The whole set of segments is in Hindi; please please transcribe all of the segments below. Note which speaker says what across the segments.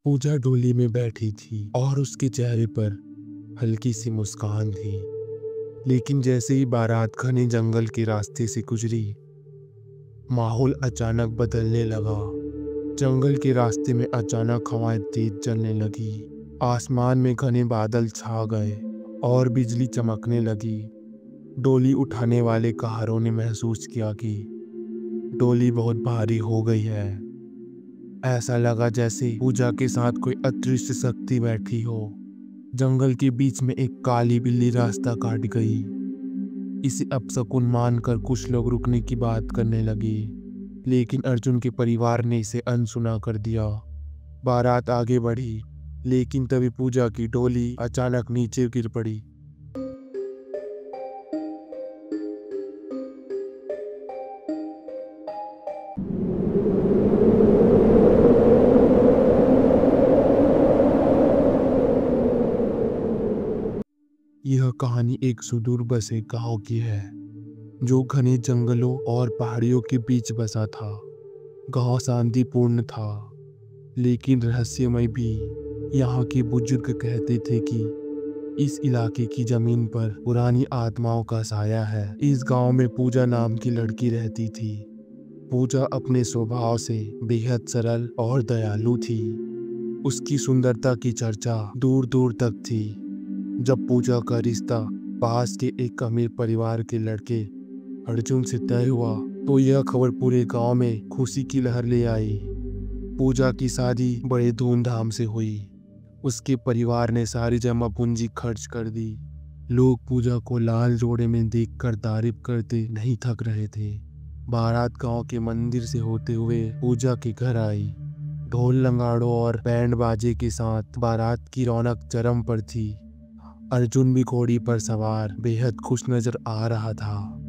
Speaker 1: पूजा डोली में बैठी थी और उसके चेहरे पर हल्की सी मुस्कान थी। लेकिन जैसे ही बारात घने जंगल के रास्ते से गुजरी, माहौल अचानक बदलने लगा। जंगल के रास्ते में अचानक हवाएं तेज चलने लगी, आसमान में घने बादल छा गए और बिजली चमकने लगी। डोली उठाने वाले कहारों ने महसूस किया कि डोली बहुत भारी हो गई है। ऐसा लगा जैसे पूजा के साथ कोई अदृश्य शक्ति बैठी हो। जंगल के बीच में एक काली बिल्ली रास्ता काट गई। इसे अपशकुन मानकर कुछ लोग रुकने की बात करने लगे, लेकिन अर्जुन के परिवार ने इसे अनसुना कर दिया। बारात आगे बढ़ी, लेकिन तभी पूजा की डोली अचानक नीचे गिर पड़ी। यह कहानी एक सुदूर बसे गांव की है, जो घने जंगलों और पहाड़ियों के बीच बसा था। गांव शांतिपूर्ण था, लेकिन रहस्यमय भी। यहाँ के बुजुर्ग कहते थे कि इस इलाके की जमीन पर पुरानी आत्माओं का साया है। इस गांव में पूजा नाम की लड़की रहती थी। पूजा अपने स्वभाव से बेहद सरल और दयालु थी। उसकी सुंदरता की चर्चा दूर दूर तक थी। जब पूजा का रिश्ता पास के एक अमीर परिवार के लड़के अर्जुन से तय हुआ, तो यह खबर पूरे गांव में खुशी की लहर ले आई। पूजा की शादी बड़े धूमधाम से हुई। उसके परिवार ने सारी जमा पूंजी खर्च कर दी। लोग पूजा को लाल जोड़े में देखकर तारीफ करते नहीं थक रहे थे। बारात गांव के मंदिर से होते हुए पूजा के घर आई। ढोल नगाड़ों और बैंड बाजे के साथ बारात की रौनक चरम पर थी। अर्जुन भी घोड़ी पर सवार बेहद खुश नजर आ रहा था।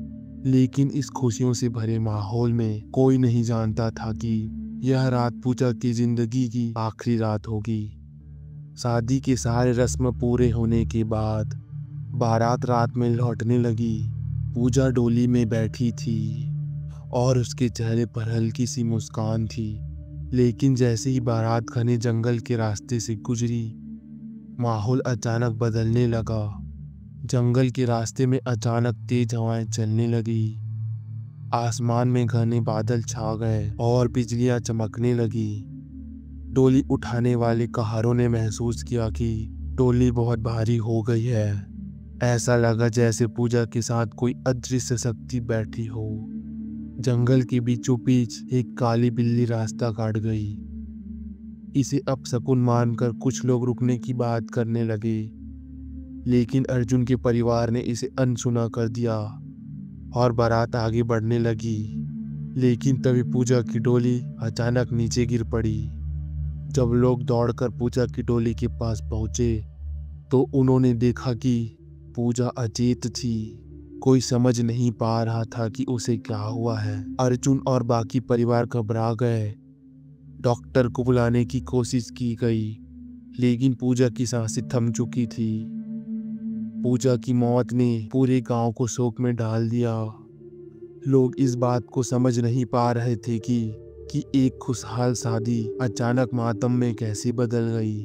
Speaker 1: लेकिन इस खुशियों से भरे माहौल में कोई नहीं जानता था कि यह रात पूजा की जिंदगी की आखिरी रात होगी। शादी के सारे रस्म पूरे होने के बाद बारात रात में लौटने लगी। पूजा डोली में बैठी थी और उसके चेहरे पर हल्की सी मुस्कान थी। लेकिन जैसे ही बारात घने जंगल के रास्ते से गुजरी, माहौल अचानक बदलने लगा। जंगल के रास्ते में अचानक तेज हवाएं चलने लगी, आसमान में घने बादल छा गए और बिजलियां चमकने लगी। डोली उठाने वाले कहारों ने महसूस किया कि डोली बहुत भारी हो गई है। ऐसा लगा जैसे पूजा के साथ कोई अदृश्य शक्ति बैठी हो। जंगल के बीचों बीच एक काली बिल्ली रास्ता काट गई। इसे अपशकुन मानकर कुछ लोग रुकने की बात करने लगे, लेकिन अर्जुन के परिवार ने इसे अनसुना कर दिया और बारात आगे बढ़ने लगी। लेकिन तभी पूजा की डोली अचानक नीचे गिर पड़ी। जब लोग दौड़कर पूजा की डोली के पास पहुंचे, तो उन्होंने देखा कि पूजा अचेत थी। कोई समझ नहीं पा रहा था कि उसे क्या हुआ है। अर्जुन और बाकी परिवार घबरा गए। डॉक्टर को बुलाने की कोशिश की गई, लेकिन पूजा की सांसें थम चुकी थी। पूजा की मौत ने पूरे गांव को शोक में डाल दिया। लोग इस बात को समझ नहीं पा रहे थे कि एक खुशहाल शादी अचानक मातम में कैसे बदल गई।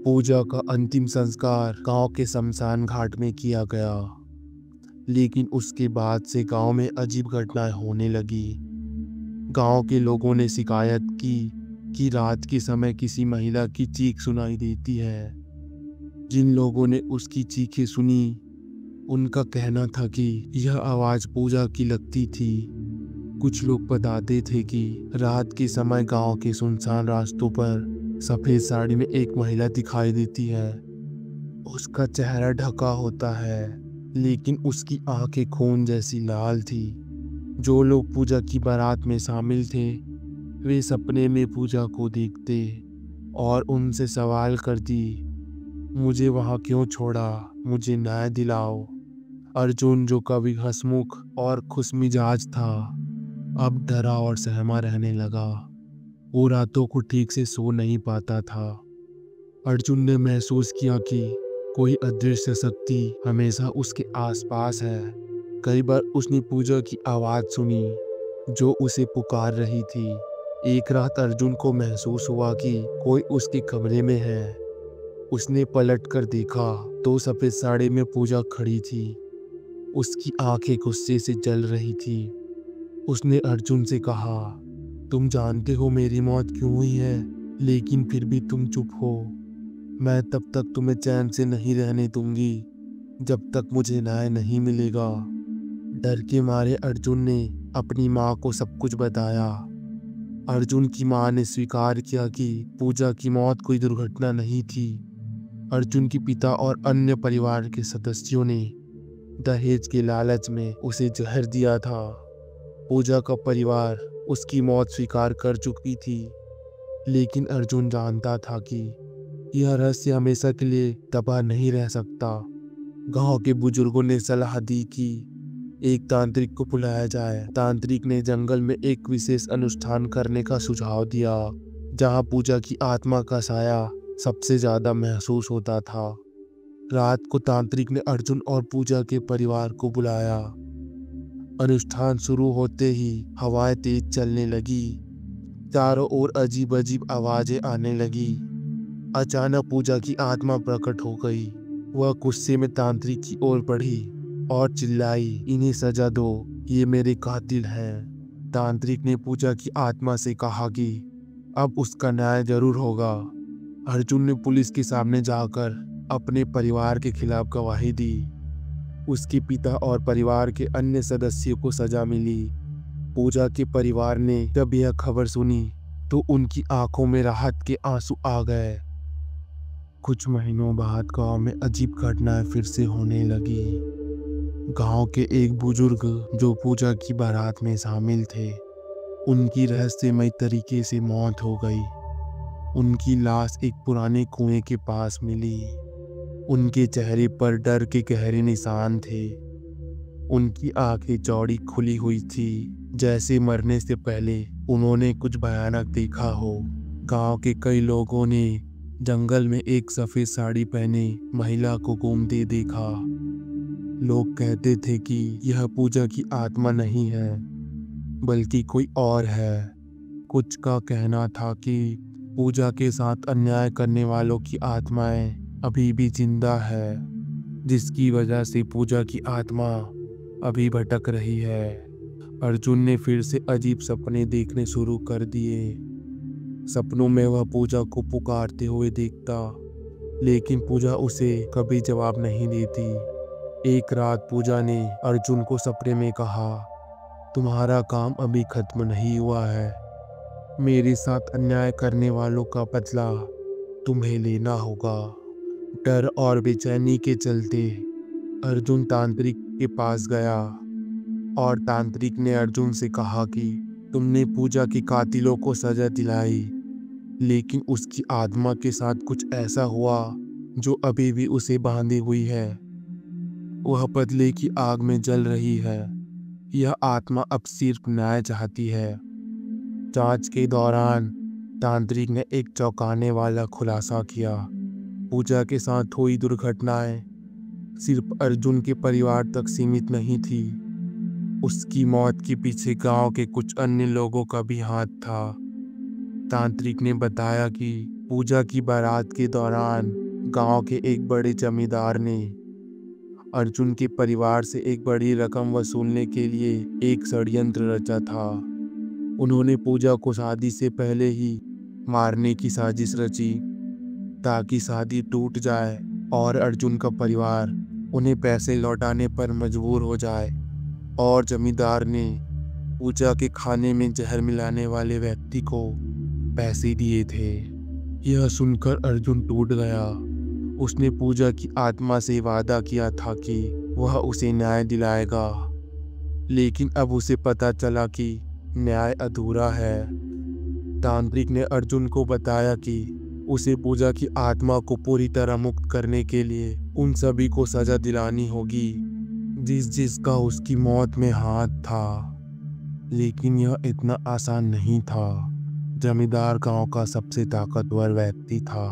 Speaker 1: पूजा का अंतिम संस्कार गांव के शमशान घाट में किया गया, लेकिन उसके बाद से गांव में अजीब घटनाएं होने लगी। गांव के लोगों ने शिकायत की कि रात के समय किसी महिला की चीख सुनाई देती है। जिन लोगों ने उसकी चीखें सुनी, उनका कहना था कि यह आवाज़ पूजा की लगती थी। कुछ लोग बताते थे कि रात के समय गांव के सुनसान रास्तों पर सफ़ेद साड़ी में एक महिला दिखाई देती है। उसका चेहरा ढका होता है, लेकिन उसकी आंखें खून जैसी लाल थी। जो लोग पूजा की बारात में शामिल थे, वे सपने में पूजा को देखते और उनसे सवाल करती, मुझे वहाँ क्यों छोड़ा, मुझे न्याय दिलाओ। अर्जुन, जो कभी हंसमुख और खुशमिजाज था, अब डरा और सहमा रहने लगा। वो रातों को ठीक से सो नहीं पाता था। अर्जुन ने महसूस किया कि कोई अदृश्य शक्ति हमेशा उसके आसपास है। कई बार उसने पूजा की आवाज़ सुनी, जो उसे पुकार रही थी। एक रात अर्जुन को महसूस हुआ कि कोई उसके कमरे में है। उसने पलट कर देखा तो सफेद साड़ी में पूजा खड़ी थी। उसकी आंखें गुस्से से जल रही थी। उसने अर्जुन से कहा, तुम जानते हो मेरी मौत क्यों हुई है, लेकिन फिर भी तुम चुप हो। मैं तब तक तुम्हें चैन से नहीं रहने दूंगी जब तक मुझे न्याय नहीं मिलेगा। डर के मारे अर्जुन ने अपनी माँ को सब कुछ बताया। अर्जुन की माँ ने स्वीकार किया कि पूजा की मौत कोई दुर्घटना नहीं थी। अर्जुन के पिता और अन्य परिवार के सदस्यों ने दहेज के लालच में उसे जहर दिया था। पूजा का परिवार उसकी मौत स्वीकार कर चुकी थी, लेकिन अर्जुन जानता था कि यह रहस्य हमेशा के लिए दबा नहीं रह सकता। गांव के बुजुर्गों ने सलाह दी कि एक तांत्रिक को बुलाया जाए। तांत्रिक ने जंगल में एक विशेष अनुष्ठान करने का सुझाव दिया, जहां पूजा की आत्मा का साया सबसे ज्यादा महसूस होता था। रात को तांत्रिक ने अर्जुन और पूजा के परिवार को बुलाया। अनुष्ठान शुरू होते ही हवाएं तेज चलने लगी। चारों ओर अजीब अजीब आवाजें आने लगी। अचानक पूजा की आत्मा प्रकट हो गई। वह गुस्से में तांत्रिक की ओर बढ़ी और चिल्लाई, इन्हें सजा दो, ये मेरे कातिल हैं। तांत्रिक ने पूजा की आत्मा से कहा कि अब उसका न्याय जरूर होगा। अर्जुन ने पुलिस के सामने जाकर अपने परिवार के खिलाफ गवाही दी। उसके पिता और परिवार के अन्य सदस्यों को सजा मिली। पूजा के परिवार ने जब यह खबर सुनी तो उनकी आंखों में राहत के आंसू आ गए। कुछ महीनों बाद गांव में अजीब घटनाएं फिर से होने लगी। गांव के एक बुजुर्ग जो पूजा की बारात में शामिल थे, उनकी रहस्यमय तरीके से मौत हो गई। उनकी लाश एक पुराने कुएं के पास मिली। उनके चेहरे पर डर के गहरे निशान थे। उनकी आंखें चौड़ी खुली हुई थी, जैसे मरने से पहले उन्होंने कुछ भयानक देखा हो। गांव के कई लोगों ने जंगल में एक सफेद साड़ी पहने महिला को घूमते देखा। लोग कहते थे कि यह पूजा की आत्मा नहीं है, बल्कि कोई और है। कुछ का कहना था कि पूजा के साथ अन्याय करने वालों की आत्माएं अभी भी जिंदा है, जिसकी वजह से पूजा की आत्मा अभी भटक रही है। अर्जुन ने फिर से अजीब सपने देखने शुरू कर दिए। सपनों में वह पूजा को पुकारते हुए देखता, लेकिन पूजा उसे कभी जवाब नहीं देती। एक रात पूजा ने अर्जुन को सपने में कहा, तुम्हारा काम अभी खत्म नहीं हुआ है। मेरे साथ अन्याय करने वालों का बदला तुम्हें लेना होगा। डर और बेचैनी के चलते अर्जुन तांत्रिक के पास गया और तांत्रिक ने अर्जुन से कहा कि तुमने पूजा के कातिलों को सजा दिलाई, लेकिन उसकी आत्मा के साथ कुछ ऐसा हुआ जो अभी भी उसे बांधी हुई है। वह बदले की आग में जल रही है। यह आत्मा अब सिर्फ न्याय चाहती है। जांच के दौरान तांत्रिक ने एक चौंकाने वाला खुलासा किया। पूजा के साथ हुई दुर्घटनाएं सिर्फ अर्जुन के परिवार तक सीमित नहीं थी। उसकी मौत के पीछे गांव के कुछ अन्य लोगों का भी हाथ था। तांत्रिक ने बताया कि पूजा की बारात के दौरान गांव के एक बड़े जमींदार ने अर्जुन के परिवार से एक बड़ी रकम वसूलने के लिए एक षड्यंत्र रचा था। उन्होंने पूजा को शादी से पहले ही मारने की साजिश रची, ताकि शादी टूट जाए और अर्जुन का परिवार उन्हें पैसे लौटाने पर मजबूर हो जाए। और जमींदार ने पूजा के खाने में जहर मिलाने वाले व्यक्ति को पैसे दिए थे। यह सुनकर अर्जुन टूट गया। उसने पूजा की आत्मा से वादा किया था कि वह उसे न्याय दिलाएगा, लेकिन अब उसे पता चला कि न्याय अधूरा है। तांत्रिक ने अर्जुन को बताया कि उसे पूजा की आत्मा को पूरी तरह मुक्त करने के लिए उन सभी को सजा दिलानी होगी जिसका उसकी मौत में हाथ था। लेकिन यह इतना आसान नहीं था। जमींदार गांव का सबसे ताकतवर व्यक्ति था।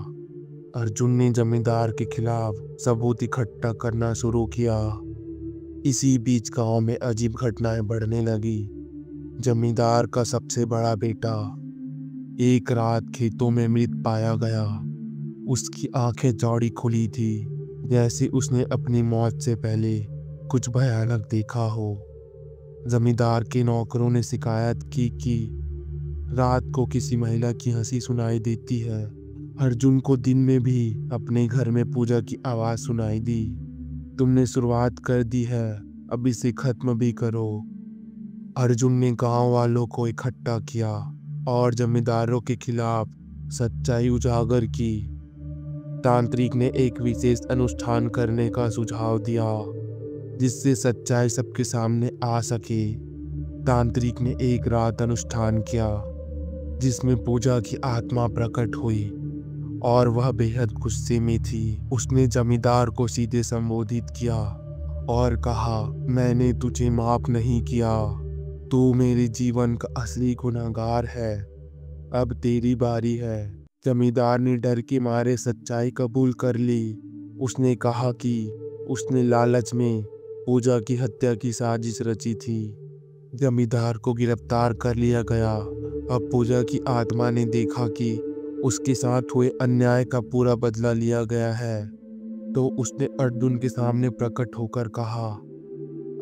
Speaker 1: अर्जुन ने जमींदार के खिलाफ सबूत इकट्ठा करना शुरू किया। इसी बीच गांव में अजीब घटनाएं बढ़ने लगी। जमींदार का सबसे बड़ा बेटा एक रात खेतों में मृत पाया गया। उसकी आंखें चौड़ी खुली थी, जैसे उसने अपनी मौत से पहले कुछ भयानक देखा हो। जमींदार के नौकरों ने शिकायत की कि रात को किसी महिला की हंसी सुनाई देती है। अर्जुन को दिन में भी अपने घर में पूजा की आवाज सुनाई दी। तुमने शुरुआत कर दी है, अब इसे खत्म भी करो। अर्जुन ने गांव वालों को इकट्ठा किया और जमींदारों के खिलाफ सच्चाई उजागर की। तांत्रिक ने एक विशेष अनुष्ठान करने का सुझाव दिया, जिससे सच्चाई सबके सामने आ सके। तांत्रिक ने एक रात अनुष्ठान किया, जिसमें पूजा की आत्मा प्रकट हुई और वह बेहद गुस्से में थी। उसने जमींदार को सीधे संबोधित किया और कहा, मैंने तुझे माफ नहीं किया, तू मेरे जीवन का असली गुनहगार है, अब तेरी बारी है। जमींदार ने डर के मारे सच्चाई कबूल कर ली। उसने कहा कि उसने लालच में पूजा की हत्या की साजिश रची थी। जमींदार को गिरफ्तार कर लिया गया। अब पूजा की आत्मा ने देखा कि उसके साथ हुए अन्याय का पूरा बदला लिया गया है, तो उसने अर्जुन के सामने प्रकट होकर कहा,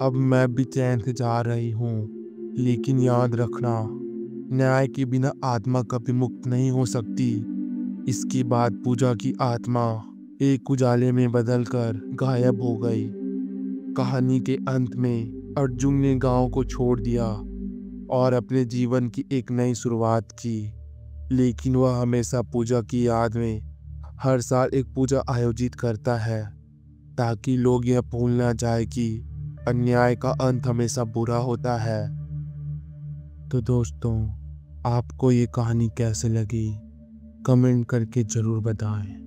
Speaker 1: अब मैं भी चैन से जा रही हूँ, लेकिन याद रखना, न्याय के बिना आत्मा कभी मुक्त नहीं हो सकती। इसके बाद पूजा की आत्मा एक उजाले में बदलकर गायब हो गई। कहानी के अंत में अर्जुन ने गांव को छोड़ दिया और अपने जीवन की एक नई शुरुआत की, लेकिन वह हमेशा पूजा की याद में हर साल एक पूजा आयोजित करता है, ताकि लोग यह भूल ना जाए कि अन्याय का अंत हमेशा बुरा होता है। तो दोस्तों, आपको ये कहानी कैसे लगी, कमेंट करके ज़रूर बताएं।